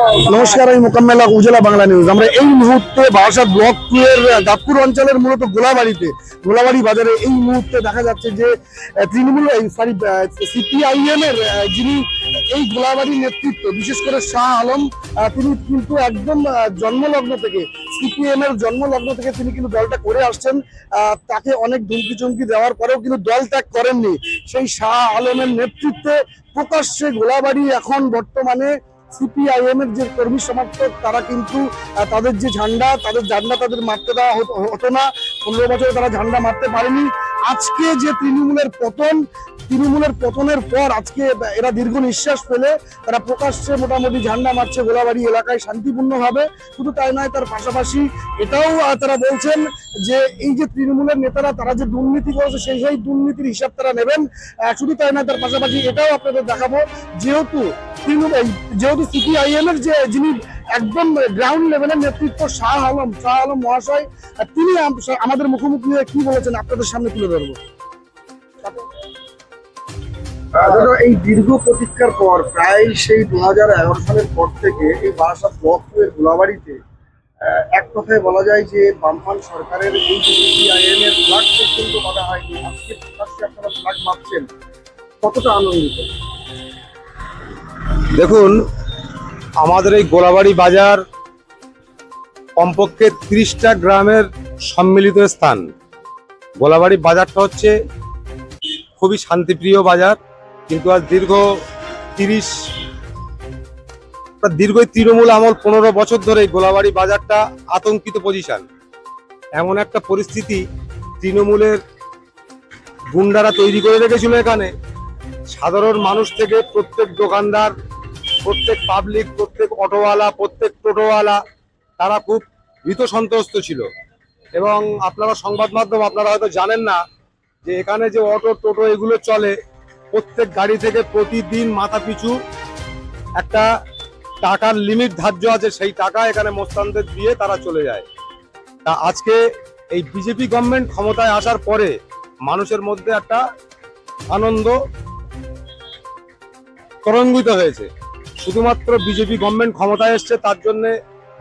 নমস্কার, আমি মোকাম্মেল হক, উজালা বাংলা নিউজ। আমরা এই মুহূর্তে বারাসাত ব্লক 2 এর দাঁতপুর অঞ্চলের মূলত গোলাবাড়ি বাজারে এই মুহূর্তে দেখা যাচ্ছে যে তৃণমূল সিপিআইএম এর যিনি এই গোলাবাড়ির নেতৃত্ব, বিশেষ করে শাহ আলম, তিনি কিন্তু একদম জন্মলগ্ন থেকে সিপিএম এর জন্মলগ্ন থেকে তিনি কিন্তু দলটা করে আসছেন। তাকে অনেক ধুমকি চমকি দেওয়ার পরেও কিন্তু দল ত্যাগ করেননি। সেই শাহ আলমের নেতৃত্বে প্রকাশ্যে গোলাবাড়ি এখন বর্তমানে সিপিআইএম এর যে কর্মী সমর্থক, তারা কিন্তু তাদের যে ঝান্ডা তাদের মারতে দেওয়া হতো না। 15 বছরে তারা ঝান্ডা মারতে পারেনি। আজকে যে তৃণমূলের পতনের পর আজকে এরা দীর্ঘ নিঃশ্বাস ফেলে তারা প্রকাশ্যে মোটামুটি ঝান্ডা মারছে গোলাবাড়ি এলাকায় শান্তিপূর্ণভাবে। শুধু তাই নয়, তার পাশাপাশি এটাও তারা বলছেন যে এই যে তৃণমূলের নেতারা তারা যে দুর্নীতি করেছে সেই দুর্নীতির হিসাব তারা নেবেন। শুধু তাই নয়, তার পাশাপাশি এটাও আপনাদের দেখাবো, যেহেতু সিপিআইএম এর যিনি একদম গ্রাউন্ড লেভেলের নেতৃত্ব শাহ আলম মহাশয়, তিনি আমাদের মুখোমুখি হয়ে কি বলেছেন আপনাদের সামনে তুলে ধরবো। এই দীর্ঘ প্রতীক্ষার পর প্রায় সেই 2011 সালের পর থেকে এই বারাসাত ব্লক 2 এর গোলাবাড়িতে এক কথায় বলা যায় যে বামফ্রন্ট সরকারের এই যে সিপিআইএম এর ফ্ল্যাগ পর্যন্ত বাঁধা হয়নি। আজকে প্রকাশ্যে আপনারা ফ্ল্যাগ বাঁধছেন, কতটা আনন্দিত? দেখুন, আমাদের এই গোলাবাড়ি বাজার কমপক্ষে 30টা গ্রামের সম্মিলিত স্থান। গোলাবাড়ি বাজারটা হচ্ছে খুবই শান্তিপ্রিয় বাজার, কিন্তু আজ দীর্ঘ তৃণমূল আমল 15 বছর ধরে গোলাবাড়ি বাজারটা আতঙ্কিত পজিশন। এমন একটা পরিস্থিতি তৃণমূলের গুন্ডারা তৈরি করে রেখেছিল এখানে। সাধারণ মানুষ থেকে প্রত্যেক দোকানদার, প্রত্যেক পাবলিক, প্রত্যেক অটোওয়ালা, প্রত্যেক টোটোওয়ালা, তারা খুব ভীত সন্ত্রস্ত ছিল। এবং আপনারা সংবাদ মাধ্যম, আপনারা হয়তো জানেন না যে এখানে যে অটো টোটো এগুলো চলে, প্রত্যেক গাড়ি থেকে প্রতিদিন মাথা পিছু একটা টাকার লিমিট ধার্য আছে। সেই টাকা এখানে মোস্তানদের দিয়ে তারা চলে যায়। তা আজকে এই বিজেপি গভর্নমেন্ট ক্ষমতায় আসার পরে মানুষের মধ্যে একটা আনন্দ তরঙ্গিত হয়েছে। শুধুমাত্র বিজেপি গভর্নমেন্ট ক্ষমতায় এসছে তার জন্য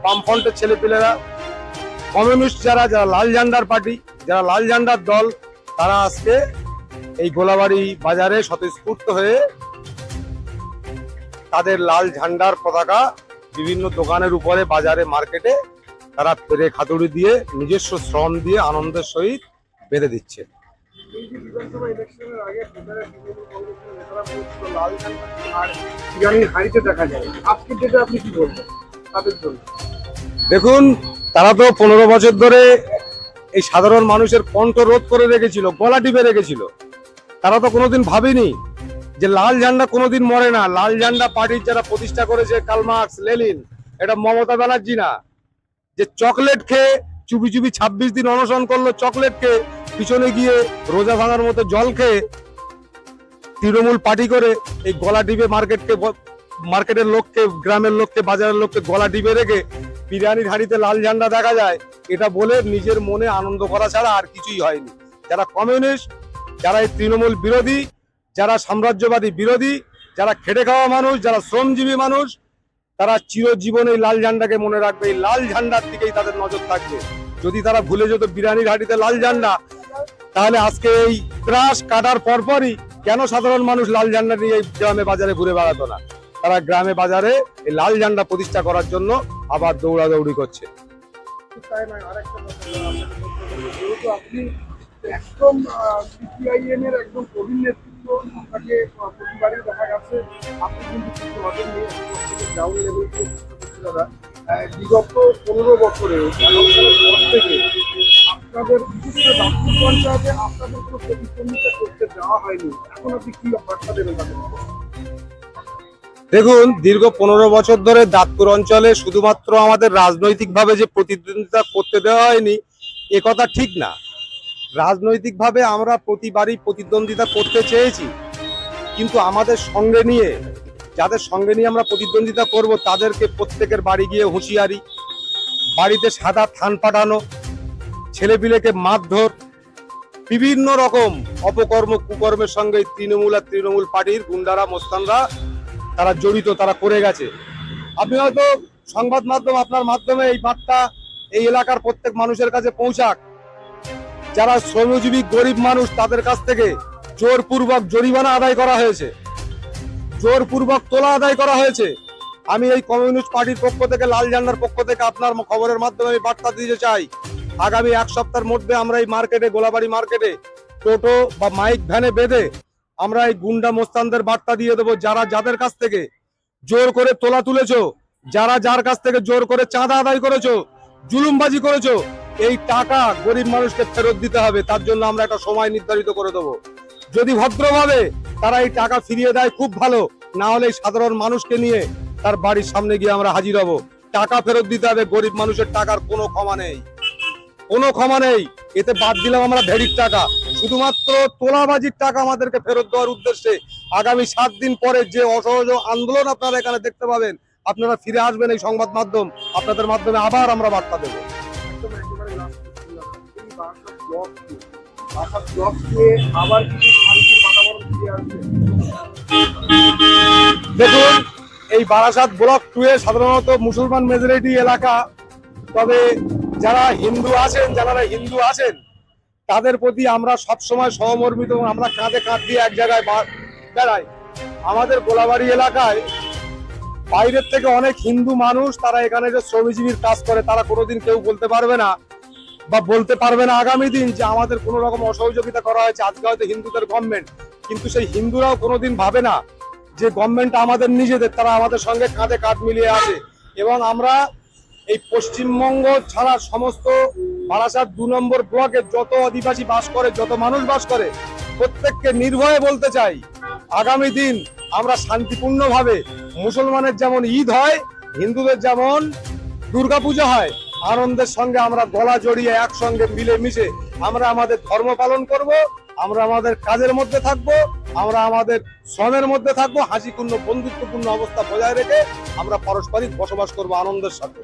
বামফ্রন্টের ছেলেপেলেরা, কমিউনিস্ট যারা লাল ঝান্ডার পার্টি, যারা লাল ঝান্ডার দল, তারা আজকে এই গোলাবাড়ি বাজারে স্বতঃস্ফূর্ত হয়ে তাদের লাল ঝান্ডার পতাকা বিভিন্ন দোকানের উপরে, বাজারে, মার্কেটে তারা পেরে খাতুড়ি দিয়ে নিজস্ব শ্রম দিয়ে আনন্দের সহিত বেঁধে দিচ্ছে। দেখুন, তারা তো 15 বছর ধরে এই সাধারণ মানুষের কণ্ঠ রোধ করে রেখেছিল, গলা টিপে রেখেছিল। তারা তো কোনোদিন ভাবেনি যে লাল ঝান্ডা কোনোদিন মরে না। লাল ঝান্ডা পার্টির যারা প্রতিষ্ঠা করেছে, কার্ল মার্কস, লেনিন, এটা মমতা ব্যানার্জি না। যে চকলেট খেয়ে চুপি 26 দিন অনশন করলো, চকলেট খেয়ে পিছনে গিয়ে রোজা ভাঙার মতো জল খেয়ে তৃণমূল পার্টি করে এই গলা টিপে মার্কেটের লোককে, গ্রামের লোককে, বাজারের লোককে গলা টিপে রেখে বিরিয়ানির হাঁড়িতে লাল ঝান্ডা দেখা যায়, এটা বলে নিজের মনে আনন্দ করা ছাড়া আর কিছুই হয়নি। যারা কমিউনিস্ট, যারা এই তৃণমূল বিরোধী, যারা সাম্রাজ্যবাদী বিরোধী, যারা খেটে খাওয়া মানুষ, যারা শ্রমজীবী মানুষ, তারা চিরজীবন এই লাল ঝান্ডাকে মনে রাখবে। এই লাল ঝান্ডার দিকেই তাদের নজর থাকবে। যদি তারা ভুলে যেত বিরিয়ানির হাঁড়িতে লাল ঝান্ডা, তাহলে আজকে এই ত্রাস কাটার পরপরই কেন সাধারণ মানুষ লাল ঝান্ডা নিয়ে এই গ্রামে বাজারে ঘুরে বেড়াতো না? তারা গ্রামে বাজারে এই লাল ঝান্ডা প্রতিষ্ঠা করার জন্য আবার দৌড়াদৌড়ি করছে। আপনি একদম সিপিআইএম এর একদম প্রবীণ নেতৃত্ব, আপনাকে প্রতিবারই দেখা গেছে আপনি কিন্তু গ্রাউন্ড লেভেল বিগত 15 বছরে থেকে আপনাদের বিশেষ করে দাঁতপুর পঞ্চায়েতে আপনাদের কোনো প্রতিদ্বন্দ্বিতা করতে দেওয়া হয়নি। এখন আপনি কি বার্তা দেবেন তাদের? দেখুন, দীর্ঘ 15 বছর ধরে দাঁতপুর অঞ্চলে শুধুমাত্র আমাদের রাজনৈতিকভাবে যে প্রতিদ্বন্দ্বিতা করতে দেওয়া হয়নি, এ কথা ঠিক না। রাজনৈতিকভাবে আমরা প্রতিবারই প্রতিদ্বন্দ্বিতা করতে চেয়েছি, কিন্তু আমাদের সঙ্গে নিয়ে, যাদের সঙ্গে নিয়ে আমরা প্রতিদ্বন্দ্বিতা করব, তাদেরকে প্রত্যেকের বাড়ি গিয়ে হুঁশিয়ারি, বাড়িতে সাদা থান পাঠানো, ছেলেপিলেকে মারধর, বিভিন্ন রকম অপকর্ম কুকর্মের সঙ্গে তৃণমূল আর তৃণমূল পার্টির গুন্ডারা, মোস্তানরা তারা জড়িত, তারা করে গেছে। আপনি হয়তো সংবাদ মাধ্যম আপনার মাধ্যমে এই বার্তা এই এলাকার প্রত্যেক মানুষের কাছে পৌঁছাক, যারা শ্রমজীবী গরিব মানুষ তাদের কাছ থেকে জোরপূর্বক জরিমানা আদায় করা হয়েছে, জোরপূর্বক তোলা আদায় করা হয়েছে। আমি এই কমিউনিস্ট পার্টির পক্ষ থেকে, লাল ঝান্ডার পক্ষ থেকে আপনার খবরের মাধ্যমে আমি বার্তা দিতে চাই, আগামী এক সপ্তাহের মধ্যে আমরা এই মার্কেটে, গোলাবাড়ি মার্কেটে টোটো বা মাইক ভ্যানে বেঁধে আমরা এই গুন্ডা মোস্তানদের বার্তা দিয়ে দেবো, যারা যাদের কাছ থেকে জোর করে তোলা তুলেছো, যারা যার কাছ থেকে জোর করে চাঁদা আদায় করেছো, জুলুমবাজি করেছো, এই টাকা গরিব মানুষকে ফেরত দিতে হবে। তার জন্য আমরা একটা সময় নির্ধারিত করে দেবো। যদি ভদ্রভাবে তারা এই টাকা ফিরিয়ে দেয় খুব ভালো, না হলে এই সাধারণ মানুষকে নিয়ে তার বাড়ির সামনে গিয়ে আমরা হাজির হব। টাকা ফেরত দিতে হবে। গরিব মানুষের টাকার কোনো ক্ষমা নেই, কোনো ক্ষমা নেই। এতে বাদ দিলাম আমরা ভেড়ির টাকা, শুধুমাত্র তোলাবাজির টাকা আমাদেরকে ফেরত দেওয়ার উদ্দেশ্যে আগামী 7 দিন পরে যে অসহযোগ আন্দোলন আপনারা এখানে দেখতে পাবেন, আপনারা ফিরে আসবেন এই সংবাদ মাধ্যম, আপনাদের মাধ্যমে আবার আমরা বার্তা দেবো। দেখুন, এই বারাসাত ব্লক 2 এ সাধারণত মুসলমান মেজরিটি এলাকা, তবে যারা হিন্দু আছেন তাদের প্রতি আমরা সবসময় সহমর্মিত, আমরা কাঁধে কাঁধ দিয়ে এক জায়গায় বেড়াই। আমাদের গোলাবাড়ি এলাকায় বাইরের থেকে অনেক হিন্দু মানুষ তারা এখানে যে শ্রমজীবীর কাজ করে, তারা কোনোদিন কেউ বলতে পারবে না বা বলতে পারবে না আগামী দিন যে আমাদের কোনো রকম অসহযোগিতা করা হয়েছে। আজকে হয়তো হিন্দুদের গভর্নমেন্ট, কিন্তু সেই হিন্দুরাও কোনোদিন ভাবে না যে গভর্নমেন্ট আমাদের নিজেদের, তারা আমাদের সঙ্গে কাঁধে কাঁধ মিলিয়ে আছে। এবং আমরা এই পশ্চিমবঙ্গ ছাড়া সমস্ত বারাসাত 2 নম্বর ব্লকে যত আদিবাসী বাস করে, যত মানুষ বাস করে, প্রত্যেককে নির্ভয়ে বলতে চাই, আগামী দিন আমরা শান্তিপূর্ণভাবে, মুসলমানের যেমন ঈদ হয়, হিন্দুদের যেমন দুর্গাপূজা হয়, আনন্দের সঙ্গে আমরা গলা জড়িয়ে একসঙ্গে মিলেমিশে আমরা আমাদের ধর্ম পালন করব, আমরা আমাদের কাজের মধ্যে থাকবো, আমরা আমাদের শ্রমের মধ্যে থাকবো, হাসিপূর্ণ বন্ধুত্বপূর্ণ অবস্থা বজায় রেখে আমরা পারস্পরিক বসবাস করবো আনন্দের সাথে।